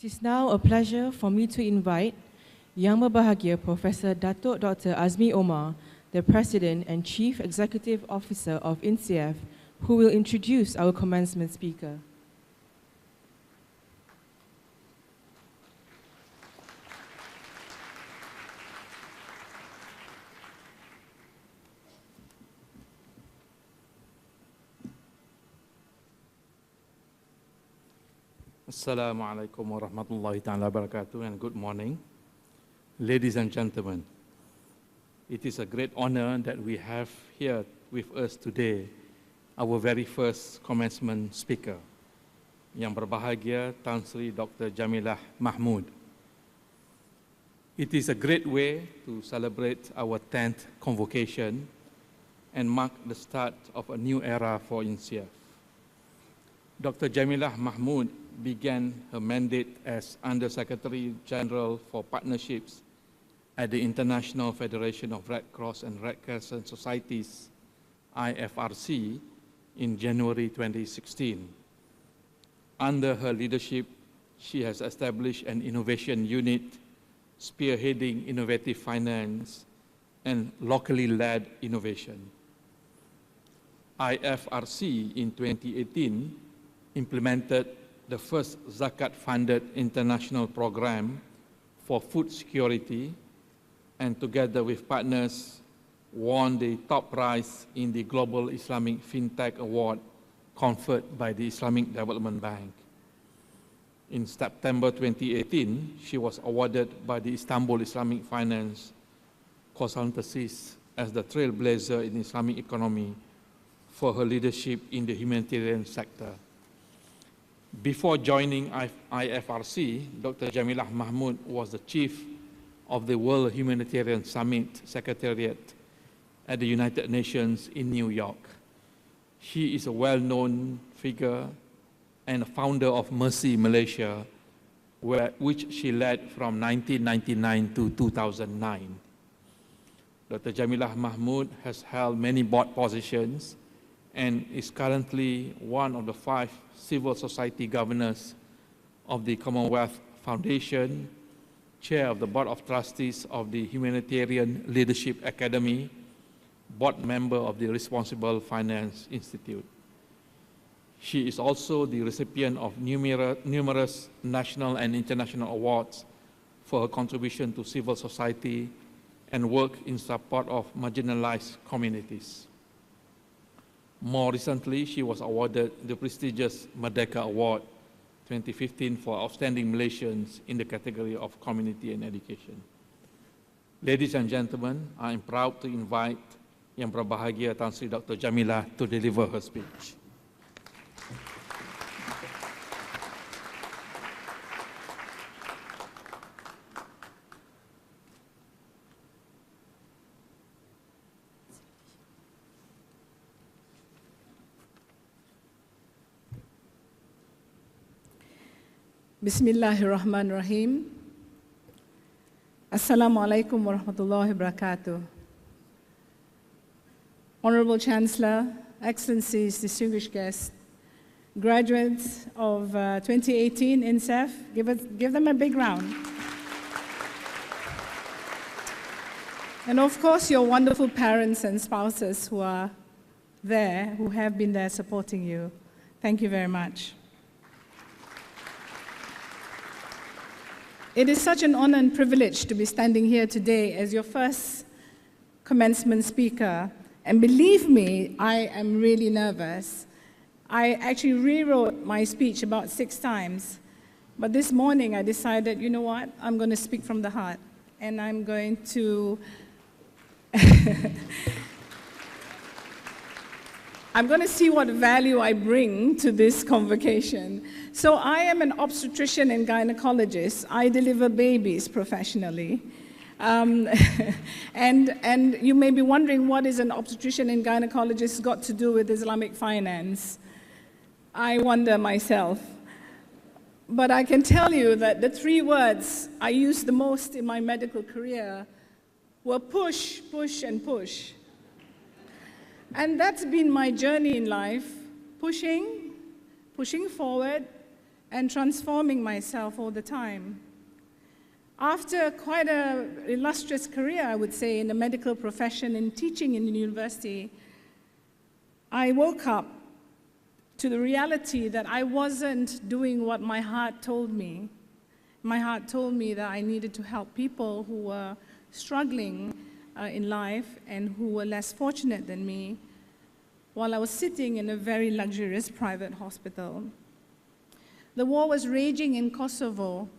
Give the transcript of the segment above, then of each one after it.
It is now a pleasure for me to invite Yang Berbahagia Professor Datuk Dr. Azmi Omar, the President and Chief Executive Officer of INCEIF, who will introduce our commencement speaker. Assalamu alaikum wa rahmatullahi ta'ala barakatuh, and good morning. Ladies and gentlemen, it is a great honor that we have here with us today our very first commencement speaker, Yang Berbahagia Tan Sri Dr. Jemilah Mahmood. It is a great way to celebrate our 10th convocation and mark the start of a new era for INCEIF. Dr. Jemilah Mahmood began her mandate as Under-Secretary General for Partnerships at the International Federation of Red Cross and Red Crescent Societies, IFRC, in January 2016. Under her leadership, she has established an innovation unit spearheading innovative finance and locally led innovation. IFRC in 2018 implemented the first Zakat-funded international program for food security, and together with partners, won the top prize in the Global Islamic FinTech Award conferred by the Islamic Development Bank. In September 2018, she was awarded by the Istanbul Islamic Finance Consultancies as the trailblazer in Islamic economy for her leadership in the humanitarian sector. Before joining IFRC, Dr. Jemilah Mahmood was the chief of the World Humanitarian Summit Secretariat at the United Nations in New York. She is a well-known figure and a founder of Mercy Malaysia, which she led from 1999 to 2009. Dr. Jemilah Mahmood has held many board positions and is currently one of the 5 civil society governors of the Commonwealth Foundation, chair of the Board of Trustees of the Humanitarian Leadership Academy, board member of the Responsible Finance Institute. She is also the recipient of numerous national and international awards for her contribution to civil society and work in support of marginalized communities. More recently, she was awarded the prestigious Merdeka Award 2015 for Outstanding Malaysians in the category of Community and Education. Ladies and gentlemen, I am proud to invite Yang Berbahagia Tan Sri Dr. Jemilah to deliver her speech. Bismillahirrahmanirrahim. Assalamu alaikum wa rahmatullahi wa barakatuh. Honorable Chancellor, Excellencies, distinguished guests, graduates of 2018 INCEIF, give them a big round. And of course, your wonderful parents and spouses who are there, who have been there supporting you. Thank you very much. It is such an honor and privilege to be standing here today as your first commencement speaker. And believe me, I am really nervous. I actually rewrote my speech about 6 times. But this morning I decided, you know what, I'm going to speak from the heart. And I'm going to I'm going to see what value I bring to this convocation. So I am an obstetrician and gynecologist. I deliver babies professionally. And you may be wondering, what is an obstetrician and gynecologist got to do with Islamic finance? I wonder myself. But I can tell you that the 3 words I used the most in my medical career were push, push, and push. And that's been my journey in life, pushing forward, and transforming myself all the time. After quite an illustrious career, I would say, in the medical profession and teaching in the university, I woke up to the reality that I wasn't doing what my heart told me. My heart told me that I needed to help people who were struggling in life and who were less fortunate than me, while I was sitting in a very luxurious private hospital. The war was raging in Kosovo,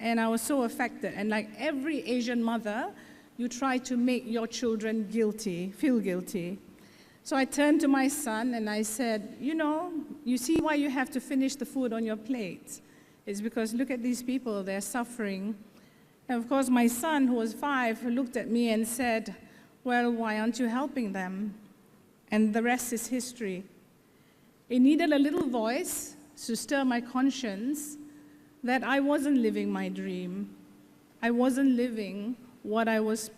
and I was so affected. And like every Asian mother, you try to make your children feel guilty. So I turned to my son and I said, you see why you have to finish the food on your plate? It's because look at these people, they're suffering. And of course, my son, who was 5, looked at me and said, well, why aren't you helping them? And the rest is history. It needed a little voice to stir my conscience that I wasn't living my dream. I wasn't living what I was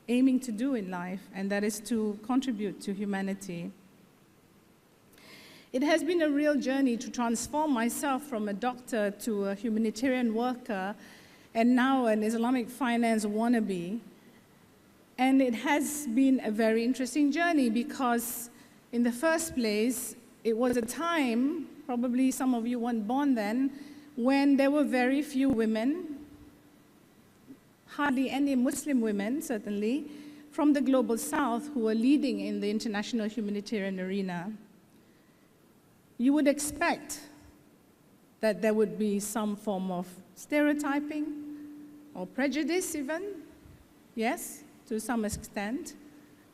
aiming to do in life, and that is to contribute to humanity. It has been a real journey to transform myself from a doctor to a humanitarian worker, and now an Islamic finance wannabe. And it has been a very interesting journey because, in the first place, it was a time, probably some of you weren't born then, when there were very few women, hardly any Muslim women, certainly, from the global south who were leading in the international humanitarian arena. You would expect that there would be some form of stereotyping or prejudice even, yes, to some extent,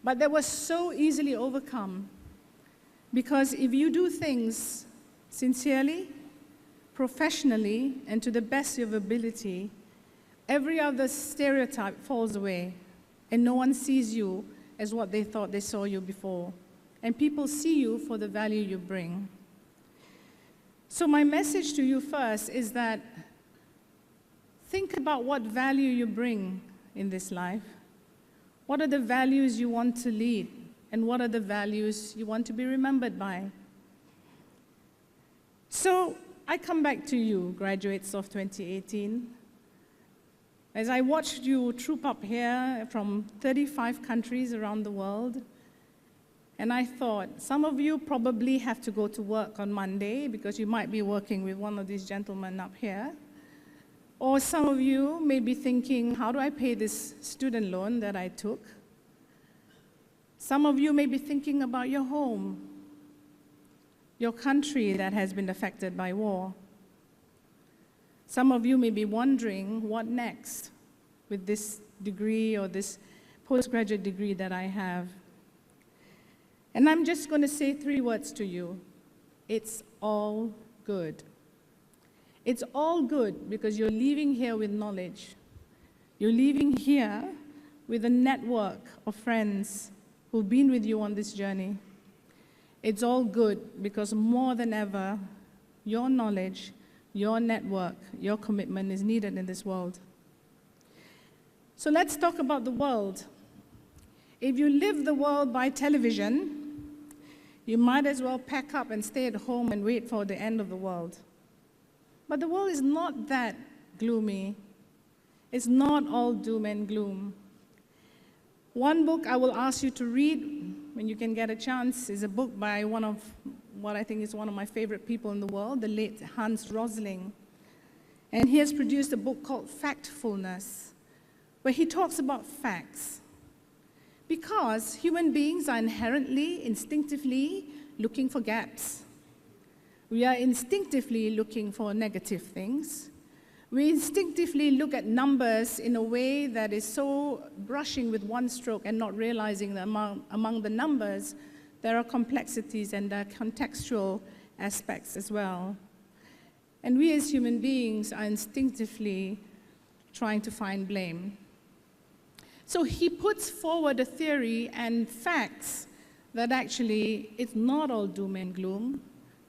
but that was so easily overcome. Because if you do things sincerely, professionally, and to the best of your ability, every other stereotype falls away, and no one sees you as what they thought they saw you before. And people see you for the value you bring. So my message to you first is that think about what value you bring in this life. What are the values you want to lead? And what are the values you want to be remembered by? So I come back to you, graduates of 2018. As I watched you troop up here from 35 countries around the world, and I thought, some of you probably have to go to work on Monday because you might be working with one of these gentlemen up here. Or some of you may be thinking, how do I pay this student loan that I took? Some of you may be thinking about your home, your country that has been affected by war. Some of you may be wondering, what next with this degree or this postgraduate degree that I have? And I'm just going to say 3 words to you. It's all good. It's all good because you're leaving here with knowledge. You're leaving here with a network of friends who've been with you on this journey. It's all good because more than ever, your knowledge, your network, your commitment is needed in this world. So let's talk about the world. If you live the world by television, you might as well pack up and stay at home and wait for the end of the world. But the world is not that gloomy. It's not all doom and gloom. One book I will ask you to read when you can get a chance is a book by one of what I think is one of my favorite people in the world, the late Hans Rosling. And he has produced a book called Factfulness, where he talks about facts. Because human beings are inherently, instinctively looking for gaps. We are instinctively looking for negative things. We instinctively look at numbers in a way that is so brushing with one stroke and not realizing that among the numbers, there are complexities and there are contextual aspects as well. And we as human beings are instinctively trying to find blame. So he puts forward a theory and facts that actually it's not all doom and gloom,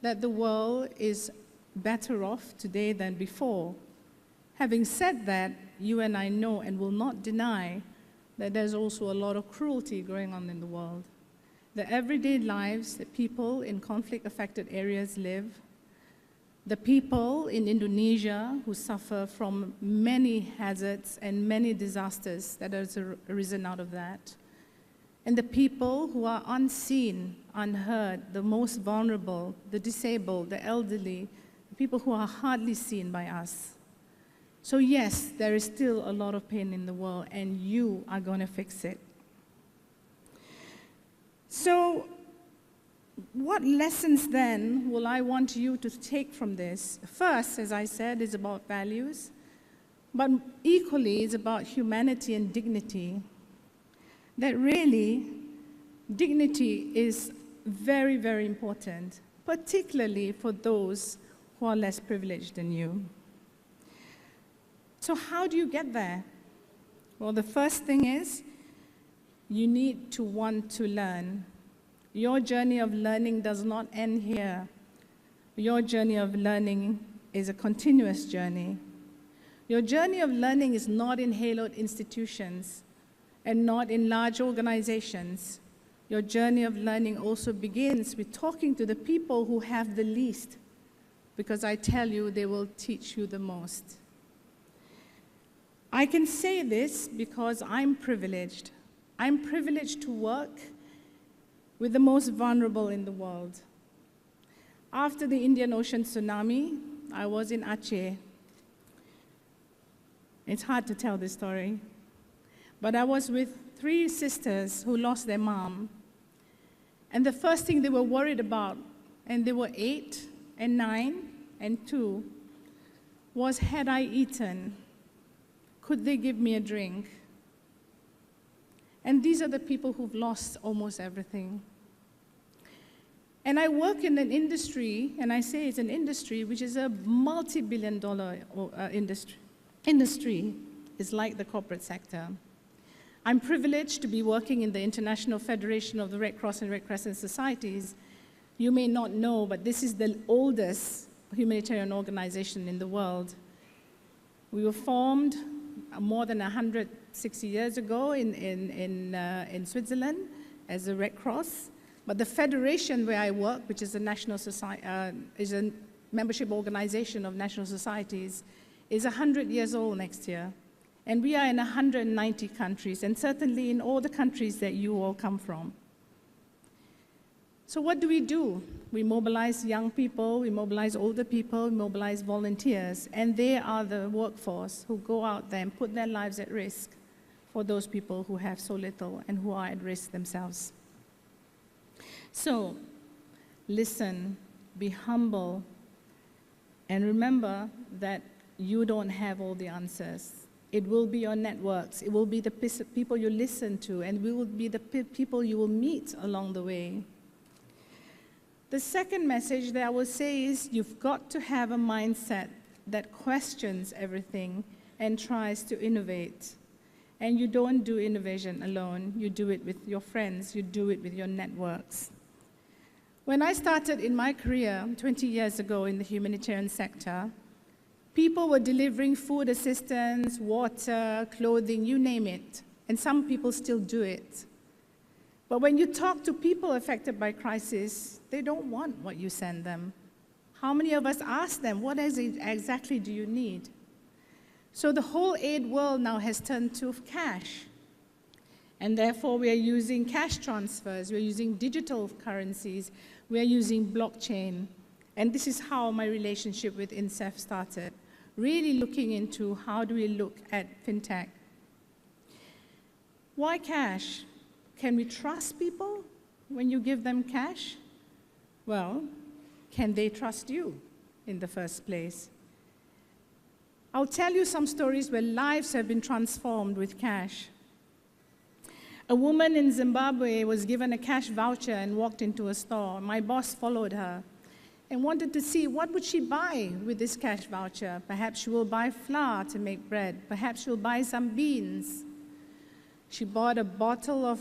that the world is better off today than before. Having said that, you and I know and will not deny that there's also a lot of cruelty going on in the world. The everyday lives that people in conflict-affected areas live, the people in Indonesia who suffer from many hazards and many disasters that have arisen out of that, and the people who are unseen, unheard, the most vulnerable, the disabled, the elderly, the people who are hardly seen by us. So yes, there is still a lot of pain in the world, and you are going to fix it. So what lessons then will I want you to take from this? First, as I said, is about values, but equally it's about humanity and dignity. That really, dignity is very, very important, particularly for those who are less privileged than you. So how do you get there? Well, the first thing is you need to want to learn. Your journey of learning does not end here. Your journey of learning is a continuous journey. Your journey of learning is not in haloed institutions and not in large organizations. Your journey of learning also begins with talking to the people who have the least, because I tell you, they will teach you the most. I can say this because I'm privileged. I'm privileged to work with the most vulnerable in the world. After the Indian Ocean tsunami, I was in Aceh. It's hard to tell this story, but I was with 3 sisters who lost their mom. And the first thing they were worried about, and they were 8 and 9 and 2, was, had I eaten? Could they give me a drink? And these are the people who've lost almost everything. And I work in an industry, and I say it's an industry, which is a multi-billion-dollar industry. It's like the corporate sector. I'm privileged to be working in the International Federation of the Red Cross and Red Crescent Societies. You may not know, but this is the oldest humanitarian organization in the world. We were formed more than 160 years ago in Switzerland as a Red Cross. But the federation where I work, which is a national society, is a membership organization of national societies, is 100 years old next year. And we are in 190 countries, and certainly in all the countries that you all come from. So what do? We mobilize young people, we mobilize older people, we mobilize volunteers, and they are the workforce who go out there and put their lives at risk for those people who have so little and who are at risk themselves. So, listen, be humble, and remember that you don't have all the answers. It will be your networks, it will be the people you listen to, and we will be the people you will meet along the way. The second message that I will say is you've got to have a mindset that questions everything and tries to innovate. And you don't do innovation alone, you do it with your friends, you do it with your networks. When I started in my career 20 years ago in the humanitarian sector, people were delivering food assistance, water, clothing, you name it, and some people still do it. But when you talk to people affected by crisis, they don't want what you send them. How many of us ask them, what exactly do you need? So the whole aid world now has turned to cash. And therefore, we are using cash transfers, we're using digital currencies, we're using blockchain. And this is how my relationship with INCEIF started, really looking into how do we look at fintech. Why cash? Can we trust people when you give them cash? Well, can they trust you in the first place? I'll tell you some stories where lives have been transformed with cash. A woman in Zimbabwe was given a cash voucher and walked into a store. My boss followed her and wanted to see what would she buy with this cash voucher. Perhaps she will buy flour to make bread. Perhaps she'll buy some beans. She bought a bottle of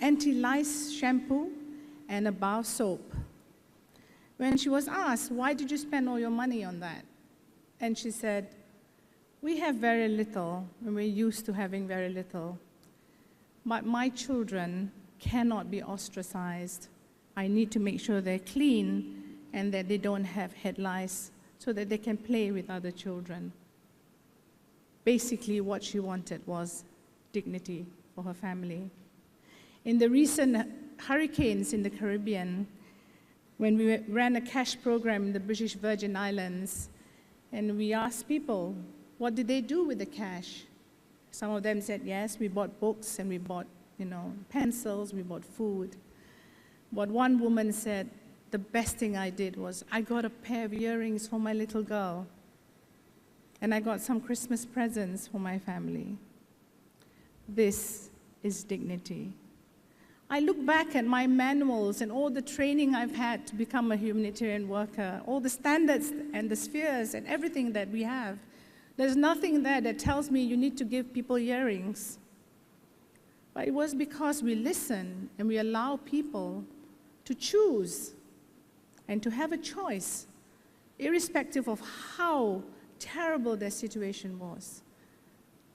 anti-lice shampoo and a bar soap. When she was asked, why did you spend all your money on that? And she said, we have very little, and we're used to having very little. But my children cannot be ostracized. I need to make sure they're clean, and that they don't have head lice so that they can play with other children. Basically, what she wanted was dignity for her family. In the recent hurricanes in the Caribbean, when we ran a cash program in the British Virgin Islands, and we asked people, what did they do with the cash? Some of them said, yes, we bought books and we bought, pencils, we bought food. But one woman said, the best thing I did was I got a pair of earrings for my little girl, and I got some Christmas presents for my family. This is dignity. I look back at my manuals and all the training I've had to become a humanitarian worker, all the standards and the spheres and everything that we have. There's nothing there that tells me you need to give people earrings. But it was because we listen and we allow people to choose and to have a choice, irrespective of how terrible their situation was,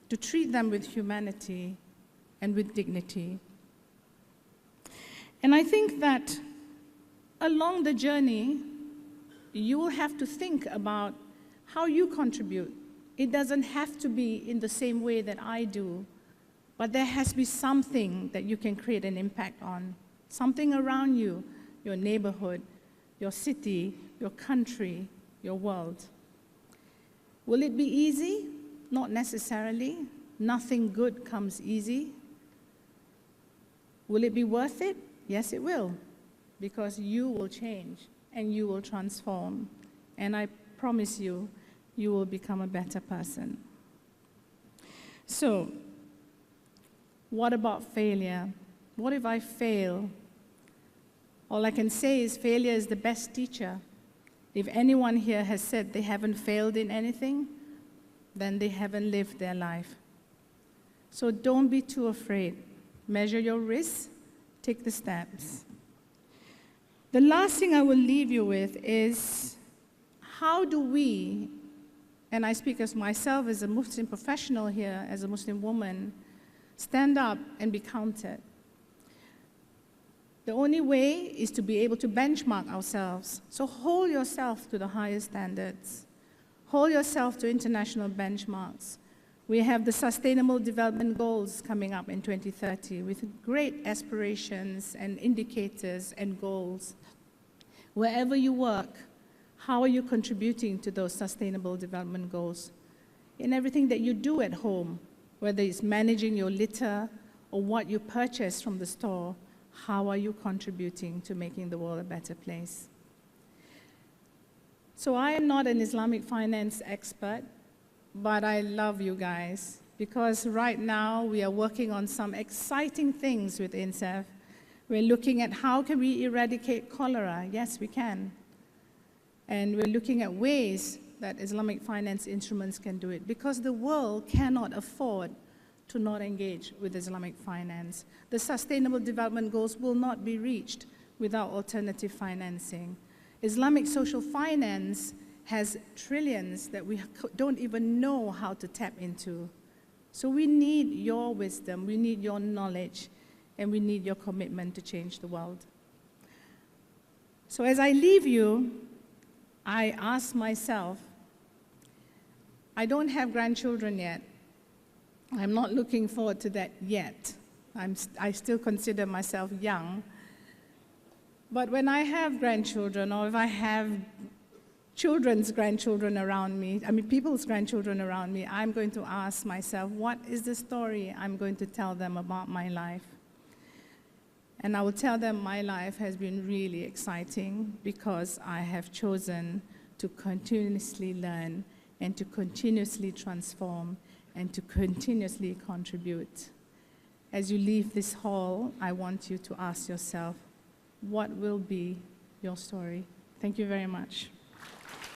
to treat them with humanity and with dignity. And I think that along the journey, you will have to think about how you contribute. It doesn't have to be in the same way that I do, but there has to be something that you can create an impact on, something around you, your neighborhood, your city, your country, your world. Will it be easy? Not necessarily. Nothing good comes easy. Will it be worth it? Yes, it will, because you will change and you will transform. And I promise you, you will become a better person. So, what about failure? What if I fail? All I can say is failure is the best teacher. If anyone here has said they haven't failed in anything, then they haven't lived their life. So don't be too afraid. Measure your risks, take the steps. The last thing I will leave you with is, how do we, and I speak as myself as a Muslim professional here, as a Muslim woman, stand up and be counted? The only way is to be able to benchmark ourselves. So hold yourself to the highest standards. Hold yourself to international benchmarks. We have the Sustainable Development Goals coming up in 2030 with great aspirations and indicators and goals. Wherever you work, how are you contributing to those Sustainable Development Goals? In everything that you do at home, whether it's managing your litter or what you purchase from the store, how are you contributing to making the world a better place? So I am not an Islamic finance expert, but I love you guys, because right now we are working on some exciting things with INCEIF. We're looking at how can we eradicate cholera. Yes, we can. And we're looking at ways that Islamic finance instruments can do it, because the world cannot afford to not engage with Islamic finance. The Sustainable Development Goals will not be reached without alternative financing. Islamic social finance has trillions that we don't even know how to tap into. So we need your wisdom, we need your knowledge, and we need your commitment to change the world. So as I leave you, I ask myself, I don't have grandchildren yet. I'm not looking forward to that yet. I still consider myself young. But when I have grandchildren, or if I have children's grandchildren around me, people's grandchildren around me, I'm going to ask myself, what is the story I'm going to tell them about my life? And I will tell them my life has been really exciting because I have chosen to continuously learn and to continuously transform and to continuously contribute. As you leave this hall, I want you to ask yourself, what will be your story? Thank you very much.